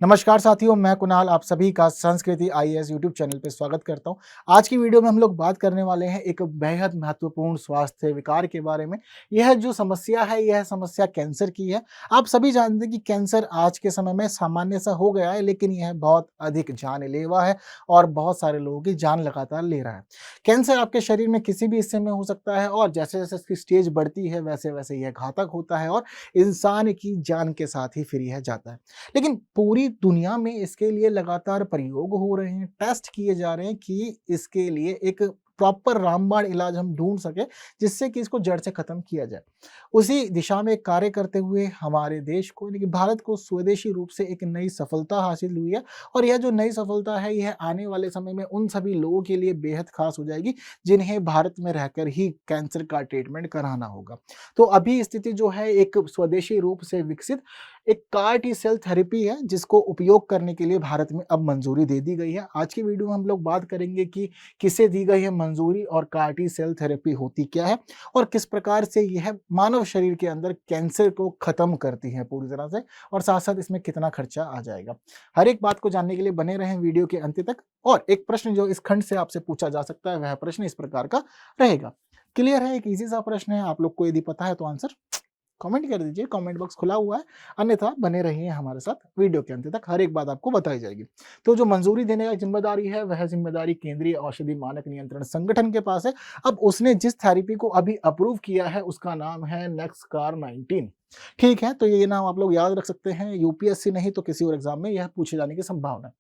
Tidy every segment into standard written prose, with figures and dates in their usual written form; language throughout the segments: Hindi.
नमस्कार साथियों, मैं कुणाल आप सभी का संस्कृति आईएएस यूट्यूब चैनल पे स्वागत करता हूं। आज की वीडियो में हम लोग बात करने वाले हैं एक बेहद महत्वपूर्ण स्वास्थ्य विकार के बारे में। यह जो समस्या है, यह समस्या कैंसर की है। आप सभी जानते हैं कि कैंसर आज के समय में सामान्य सा हो गया है, लेकिन यह बहुत अधिक जानलेवा है और बहुत सारे लोगों की जान लगातार ले रहा है। कैंसर आपके शरीर में किसी भी हिस्से में हो सकता है और जैसे-जैसे इसकी स्टेज बढ़ती है, वैसे-वैसे यह घातक होता है और इंसान की जान के साथ ही फिर यह जाता है। लेकिन पूरी दुनिया में इसके लिए लगातार प्रयोग हो रहे हैं, टेस्ट किए जा रहे हैं कि इसके लिए एक प्रॉपर रामबाण इलाज हम ढूँढ सकें, जिससे कि इसको जड़ से खत्म किया जाए। उसी दिशा में कार्य करते हुए हमारे देश को यानी कि भारत को स्वदेशी रूप से एक नई सफलता हासिल हुई है और यह जो नई सफलता है, यह आने वाले समय में उन सभी लोगों के लिए बेहद खास हो जाएगी, जिन्हें भारत में रहकर ही कैंसर का ट्रीटमेंट कराना होगा। तो अभी स्थिति जो है एक स्वदेशी रूप से विकसित एक कार टी सेल थेरेपी है, जिसको उपयोग करने के लिए भारत में अब मंजूरी दे दी गई है। आज की वीडियो में हम लोग बात करेंगे कि किसे दी गई है मंजूरी और कार टी सेल थेरेपी होती क्या है और किस प्रकार से यह मानव शरीर के अंदर कैंसर को खत्म करती है पूरी तरह से और साथ-साथ इसमें कितना खर्चा आ जाएगा। हर एक बात को जानने के लिए बने रहें वीडियो के अंत तक और एक प्रश्न जो इस खंड से आपसे पूछा जा सकता है, वह प्रश्न इस प्रकार का रहेगा। क्लियर है? एक ईज़ी सा प्रश्न है, आप लोग को यदि पता है तो आंसर कमेंट कर दीजिए, कमेंट बॉक्स खुला हुआ है, अन्यथा बने रहिए हमारे साथ वीडियो के अंत तक, हर एक बात आपको बताई जाएगी। तो जो मंजूरी देने का जिम्मेदारी है, वह जिम्मेदारी केंद्रीय औषधि मानक नियंत्रण संगठन के पास है। अब उसने जिस थेरेपी को अभी अप्रूव किया है, उसका नाम है नेक्सकार 19। ठीक है, तो ये नाम आप लोग याद रख सकते हैं, यूपीएससी नहीं तो किसी और एग्जाम में यह पूछे जाने की संभावना है।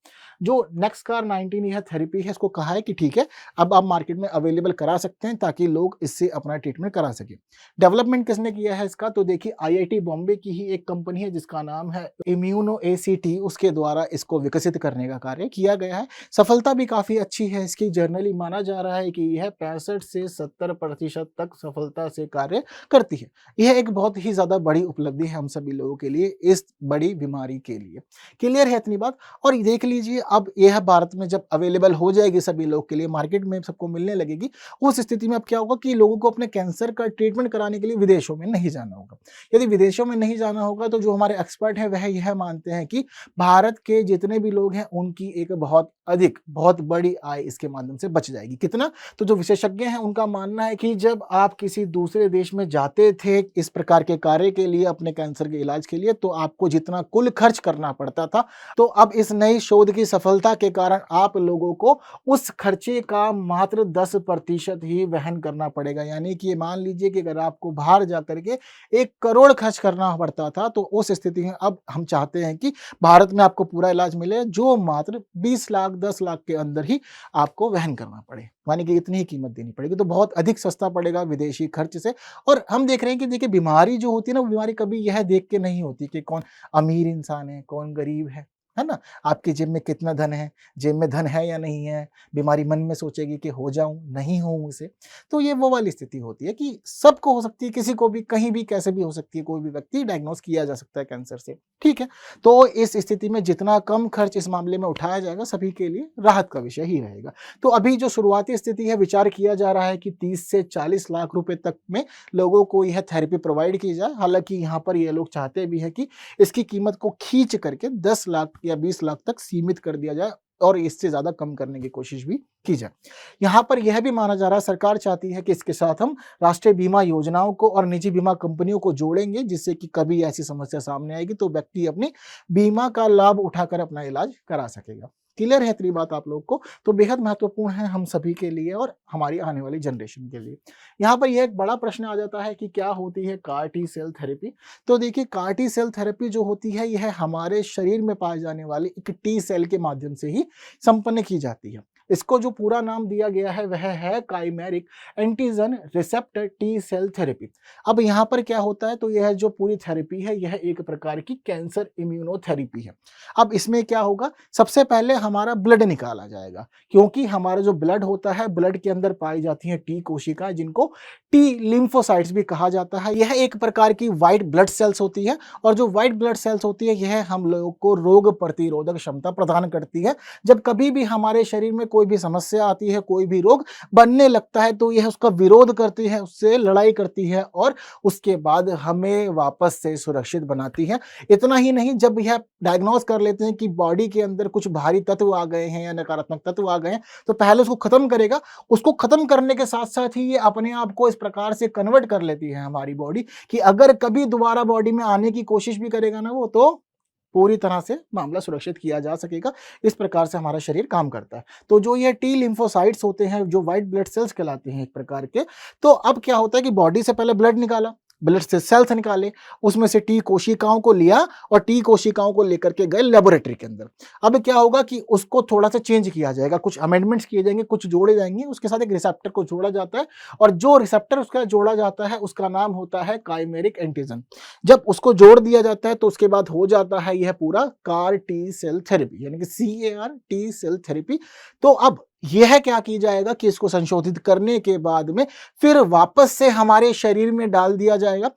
जो नेक्सकार 19 यह थेरेपी है, इसको कहा है कि ठीक है, अब आप मार्केट में अवेलेबल करा सकते हैं ताकि लोग इससे अपना ट्रीटमेंट करा सकें। डेवलपमेंट किसने किया है इसका? तो देखिए आईआईटी बॉम्बे की ही एक कंपनी है जिसका नाम है इम्यूनो एसीटी, उसके द्वारा इसको विकसित करने का कार्य किया गया है। सफलता भी काफ़ी अच्छी है इसकी, जर्नली माना जा रहा है कि यह 65 से 70% तक सफलता से कार्य करती है। यह एक बहुत ही ज़्यादा बड़ी उपलब्धि है हम सभी लोगों के लिए, इस बड़ी बीमारी के लिए। क्लियर है इतनी बात? और ये देख लीजिए, अब यह भारत में जब अवेलेबल हो जाएगी सभी लोग के लिए, मार्केट में सबको मिलने लगेगी, उस स्थिति में अब क्या होगा कि लोगों को अपने कैंसर का ट्रीटमेंट कराने के लिए विदेशों में नहीं जाना होगा। यदि विदेशों में नहीं जाना होगा तो जो हमारे एक्सपर्ट हैं वह यह मानते हैं कि भारत के जितने भी लोग हैं उनकी एक बहुत बड़ी आय इसके माध्यम से बच जाएगी। कितना? तो जो विशेषज्ञ हैं उनका मानना है कि जब आप किसी दूसरे देश में जाते थे इस प्रकार के कार्य के लिए, अपने कैंसर के इलाज के लिए, तो आपको जितना कुल खर्च करना पड़ता था, तो अब इस नई शोध की सफलता के कारण आप लोगों को उस खर्चे का मात्र 10% ही वहन करना पड़ेगा। यानी कि मान लीजिए कि अगर आपको बाहर जाकर के 1 करोड़ खर्च करना पड़ता था, तो उस स्थिति में अब हम चाहते हैं कि भारत में आपको पूरा इलाज मिले, जो मात्र 20 लाख 10 लाख के अंदर ही आपको वहन करना पड़े। यानी कि इतनी ही कीमत देनी पड़ेगी, तो बहुत अधिक सस्ता पड़ेगा विदेशी खर्च से। और हम देख रहे हैं कि देखिए बीमारी जो होती है ना, वो बीमारी कभी यह देख के नहीं होती कि कौन अमीर इंसान है, कौन गरीब है ना? आपकी जेब में कितना धन है, जेब में धन है या नहीं है, बीमारी मन में सोचेगी कि हो जाऊँ, नहीं होऊँ इसे। तो ये वो वाली स्थिति होती है कि सबको हो सकती है, किसी को भी, कहीं भी, कैसे भी हो सकती है, कोई भी व्यक्ति डायग्नोस किया जा सकता है कैंसर से, ठीक है? तो इस स्थिति में जितना कम खर्च इस मामले में उठाया जाएगा, सभी के लिए राहत का विषय ही रहेगा। तो अभी जो शुरुआती स्थिति है, विचार किया जा रहा है कि 30 से 40 लाख रुपए तक में लोगों को यह थेरेपी प्रोवाइड की जाए। हालाँकि यहाँ पर ये लोग चाहते भी हैं कि इसकी कीमत को खींच करके 10 लाख या 20 लाख तक सीमित कर दिया जाए और इससे ज़्यादा कम करने की कोशिश भी की जाए। यहाँ पर यह भी माना जा रहा है, सरकार चाहती है कि इसके साथ हम राष्ट्रीय बीमा योजनाओं को और निजी बीमा कंपनियों को जोड़ेंगे, जिससे कि कभी ऐसी समस्या सामने आएगी तो व्यक्ति अपने बीमा का लाभ उठाकर अपना इलाज करा सकेगा। क्लियर है इतनी बात आप लोग को? तो बेहद महत्वपूर्ण है हम सभी के लिए और हमारी आने वाली जनरेशन के लिए। यहाँ पर यह एक बड़ा प्रश्न आ जाता है कि क्या होती है कार टी सेल थेरेपी? तो देखिए, कार टी सेल थेरेपी जो होती है, यह हमारे शरीर में पाए जाने वाले एक टी सेल के माध्यम से ही संपन्न की जाती है। इसको जो पूरा नाम दिया गया है वह है chimeric antigen receptor T cell therapy. अब यहाँ पर क्या होता है, तो यह जो पूरी थेरेपी है, यह एक प्रकार की कैंसर इम्यूनोथेरेपी है। अब इसमें क्या होगा, सबसे पहले हमारा ब्लड निकाला जाएगा, क्योंकि हमारा जो ब्लड होता है, ब्लड के अंदर पाई जाती है टी कोशिकाएं, जिनको टी लिम्फोसाइट्स भी कहा जाता है। यह एक प्रकार की व्हाइट ब्लड सेल्स होती है और जो व्हाइट ब्लड सेल्स होती है, यह हम लोगों को रोग प्रतिरोधक क्षमता प्रदान करती है। जब कभी भी हमारे शरीर में कोई भी समस्या आती है, कोई भी रोग बनने लगता है तो यह उसका विरोध करती है, उससे लड़ाई करती है और उसके बाद हमें वापस से सुरक्षित बनाती है। इतना ही नहीं, जब यह डायग्नोज कर लेते हैं कि बॉडी के अंदर कुछ भारी तत्व आ गए हैं या नकारात्मक तत्व आ गए हैं, तो पहले उसको खत्म करेगा। उसको खत्म करने के साथ-साथ ही ये अपने आप को इस प्रकार से कन्वर्ट कर लेती है हमारी बॉडी कि अगर कभी दोबारा बॉडी में आने की कोशिश भी करेगा ना वो, तो पूरी तरह से मामला सुरक्षित किया जा सकेगा। इस प्रकार से हमारा शरीर काम करता है। तो जो ये टी लिम्फोसाइट्स होते हैं, जो व्हाइट ब्लड सेल्स कहलाते हैं एक प्रकार के, तो अब क्या होता है कि बॉडी से पहले ब्लड निकाला, ब्लड से सेल्स निकाले, उसमें से टी कोशिकाओं को लिया और टी कोशिकाओं को लेकर के गए लेबोरेटरी के अंदर। अब क्या होगा कि उसको थोड़ा सा चेंज किया जाएगा, कुछ अमेंडमेंट्स किए जाएंगे, कुछ जोड़े जाएंगे, उसके साथ एक रिसेप्टर को जोड़ा जाता है और जो रिसेप्टर उसका जोड़ा जाता है उसका नाम होता है काइमेरिक एंटीजन। जब उसको जोड़ दिया जाता है तो उसके बाद हो जाता है यह पूरा कार टी सेल थेरेपी, यानी कि CAR टी सेल थेरेपी। तो अब यह क्या की जाएगा कि इसको संशोधित करने के बाद में फिर वापस से हमारे शरीर में डाल दिया जाएगा।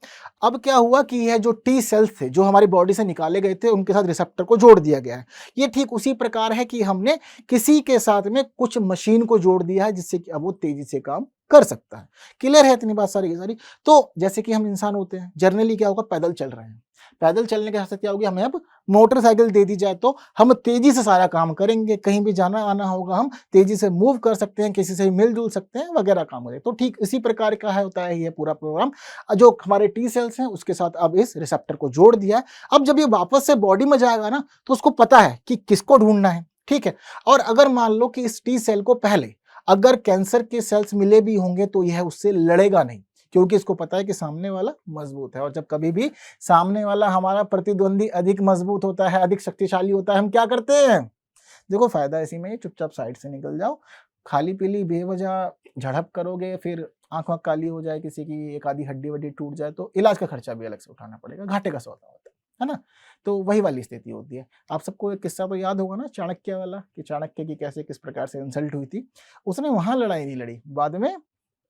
अब क्या हुआ कि यह जो टी सेल्स थे जो हमारी बॉडी से निकाले गए थे उनके साथ रिसेप्टर को जोड़ दिया गया है। ये ठीक उसी प्रकार है कि हमने किसी के साथ में कुछ मशीन को जोड़ दिया है जिससे कि अब वो तेजी से काम कर सकता है। क्लियर है इतनी बात सारी की सारी? तो जैसे कि हम इंसान होते हैं, जनरली क्या होगा, पैदल चल रहे हैं, पैदल चलने के साथ क्या होगी, हमें अब मोटरसाइकिल दे दी जाए तो हम तेजी से सारा काम करेंगे, कहीं भी जाना आना होगा हम तेजी से मूव कर सकते हैं, किसी से मिलजुल सकते हैं वगैरह काम करें। तो ठीक इसी प्रकार का है होता है ये पूरा प्रोग्राम। जो हमारे टी सेल्स हैं उसके साथ अब इस रिसेप्टर को जोड़ दिया है। अब जब ये वापस से बॉडी में जाएगा ना तो उसको पता है कि किसको ढूंढना है, ठीक है। और अगर मान लो कि इस टी सेल को पहले अगर कैंसर के सेल्स मिले भी होंगे तो यह उससे लड़ेगा नहीं, क्योंकि इसको पता है कि सामने वाला मजबूत है। और जब कभी भी सामने वाला हमारा प्रतिद्वंदी अधिक मजबूत होता है, अधिक शक्तिशाली होता है, हम क्या करते हैं, देखो फायदा इसी में, चुपचाप साइड से निकल जाओ। खाली पीली बेवजह झड़प करोगे, फिर आंख वाँख काली हो जाए, किसी की एक आधी हड्डी वड्डी टूट जाए तो इलाज का खर्चा भी अलग से उठाना पड़ेगा, घाटे का सौदा होता है ना। तो वही वाली स्थिति होती है। आप सबको एक किस्सा तो याद होगा ना चाणक्य वाला, कि चाणक्य की कैसे किस प्रकार से इंसल्ट हुई थी। उसने वहां लड़ाई नहीं लड़ी, बाद में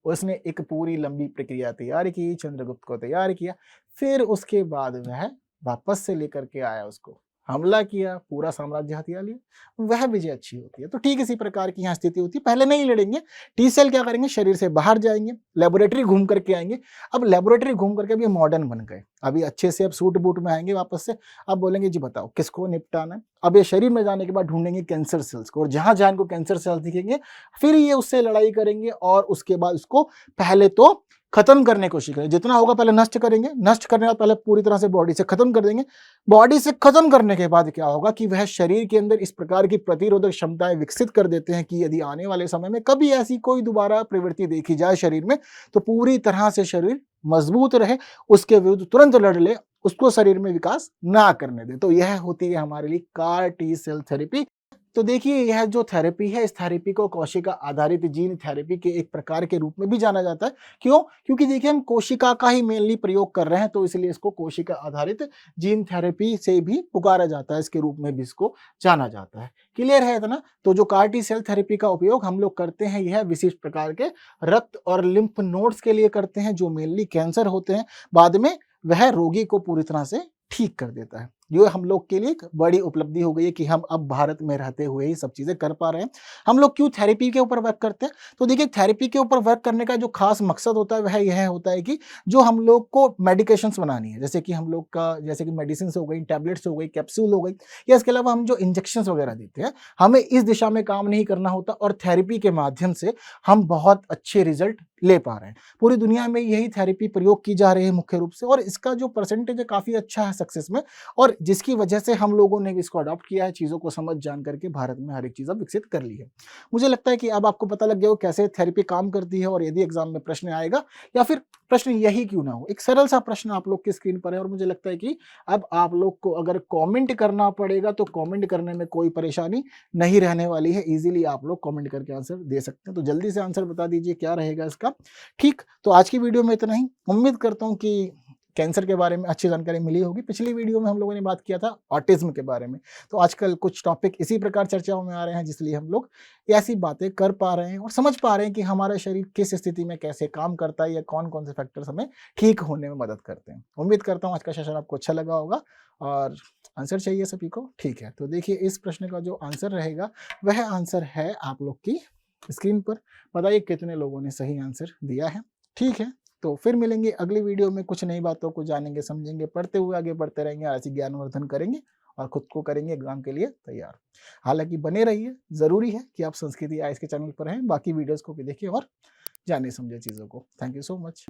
उसने एक पूरी लंबी प्रक्रिया तैयार की, चंद्रगुप्त को तैयार किया, फिर उसके बाद वह वापस से लेकर के आया, उसको हमला किया, पूरा साम्राज्य हथिया लिया, वह विजय अच्छी होती है। तो ठीक इसी प्रकार की यहाँ स्थिति होती है। पहले नहीं लड़ेंगे, टी सेल क्या करेंगे, शरीर से बाहर जाएंगे, लेबोरेटरी घूम करके आएंगे। अब लेबोरेटरी घूम करके अभी मॉडर्न बन गए, अभी अच्छे से अब सूट बूट में आएंगे वापस से। अब बोलेंगे जी बताओ किसको निपटाना है। अब ये शरीर में जाने के बाद ढूंढेंगे कैंसर सेल्स को, और जहां जहां इनको कैंसर सेल्स दिखेंगे फिर ये उससे लड़ाई करेंगे और उसके बाद उसको पहले तो खत्म करने की कोशिश करें, जितना होगा पहले नष्ट करेंगे, नष्ट करने के बाद पहले पूरी तरह से बॉडी से खत्म कर देंगे। बॉडी से खत्म करने के बाद क्या होगा कि वह शरीर के अंदर इस प्रकार की प्रतिरोधक क्षमताएं विकसित कर देते हैं कि यदि आने वाले समय में कभी ऐसी कोई दोबारा प्रवृत्ति देखी जाए शरीर में, तो पूरी तरह से शरीर मजबूत रहे, उसके विरुद्ध तुरंत लड़ ले, उसको शरीर में विकास ना करने दे। तो यह होती है हमारे लिए कार टी सेल थेरेपी। तो देखिए यह जो थेरेपी है, इस थेरेपी को कोशिका आधारित जीन थेरेपी के एक प्रकार के रूप में भी जाना जाता है। क्यों? क्योंकि देखिए हम कोशिका का ही मेनली प्रयोग कर रहे हैं, तो इसलिए इसको कोशिका आधारित जीन थेरेपी से भी पुकारा जाता है, इसके रूप में भी इसको जाना जाता है। क्लियर है इतना? तो जो कार टी सेल थेरेपी का उपयोग हम लोग करते हैं, यह विशिष्ट प्रकार के रक्त और लिम्फ नोड्स के लिए करते हैं, जो मेनली कैंसर होते हैं। बाद में वह रोगी को पूरी तरह से ठीक कर देता है। ये हम लोग के लिए एक बड़ी उपलब्धि हो गई है कि हम अब भारत में रहते हुए ही सब चीजें कर पा रहे हैं। हम लोग क्यों थेरेपी के ऊपर वर्क करते हैं? तो देखिए थेरेपी के ऊपर वर्क करने का जो खास मकसद होता है वह यह होता है कि जो हम लोग को मेडिकेशंस बनानी है, जैसे कि हम लोग का जैसे कि मेडिसिन हो गई, टैबलेट्स हो गई, कैप्सूल हो गई, या इसके अलावा हम जो इंजेक्शंस वगैरह देते हैं, हमें इस दिशा में काम नहीं करना होता और थेरेपी के माध्यम से हम बहुत अच्छे रिजल्ट ले पा रहे हैं। पूरी दुनिया में यही थेरेपी प्रयोग की जा रही है मुख्य रूप से, और इसका जो परसेंटेज है काफी अच्छा है सक्सेस में, और जिसकी वजह से हम लोगों ने भी इसको अडॉप्ट किया है, चीज़ों को समझ जान करके भारत में हर एक चीज़ अब विकसित कर ली है। मुझे लगता है कि अब आपको पता लग गया हो कैसे थेरेपी काम करती है, और यदि एग्जाम में प्रश्न आएगा या फिर प्रश्न यही क्यों ना हो, एक सरल सा प्रश्न आप लोग की स्क्रीन पर है, और मुझे लगता है कि अब आप लोग को अगर कमेंट करना पड़ेगा तो कमेंट करने में कोई परेशानी नहीं रहने वाली है। इजीली आप लोग कमेंट करके आंसर दे सकते हैं। तो जल्दी से आंसर बता दीजिए क्या रहेगा इसका। ठीक, तो आज की वीडियो में इतना ही। उम्मीद करता हूँ कि कैंसर के बारे में अच्छी जानकारी मिली होगी। पिछली वीडियो में हम लोगों ने बात किया था ऑटिज्म के बारे में। तो आजकल कुछ टॉपिक इसी प्रकार चर्चाओं में आ रहे हैं, जिसलिए हम लोग ऐसी बातें कर पा रहे हैं और समझ पा रहे हैं कि हमारा शरीर किस स्थिति में कैसे काम करता है या कौन-कौन से फैक्टर्स हमें ठीक होने में मदद करते हैं। उम्मीद करता हूँ आज का सेशन आपको अच्छा लगा होगा और आंसर चाहिए सभी को, ठीक है। तो देखिए इस प्रश्न का जो आंसर रहेगा वह आंसर है आप लोग की स्क्रीन पर। बताइए कितने लोगों ने सही आंसर दिया है, ठीक है। तो फिर मिलेंगे अगली वीडियो में, कुछ नई बातों को जानेंगे, समझेंगे, पढ़ते हुए आगे बढ़ते रहेंगे, ऐसी ज्ञानवर्धन करेंगे और खुद को करेंगे एग्जाम के लिए तैयार। हालांकि बने रहिए, जरूरी है कि आप संस्कृति आईएएस के चैनल पर हैं, बाकी वीडियोस को भी देखिए और जाने समझे चीज़ों को। Thank you so much.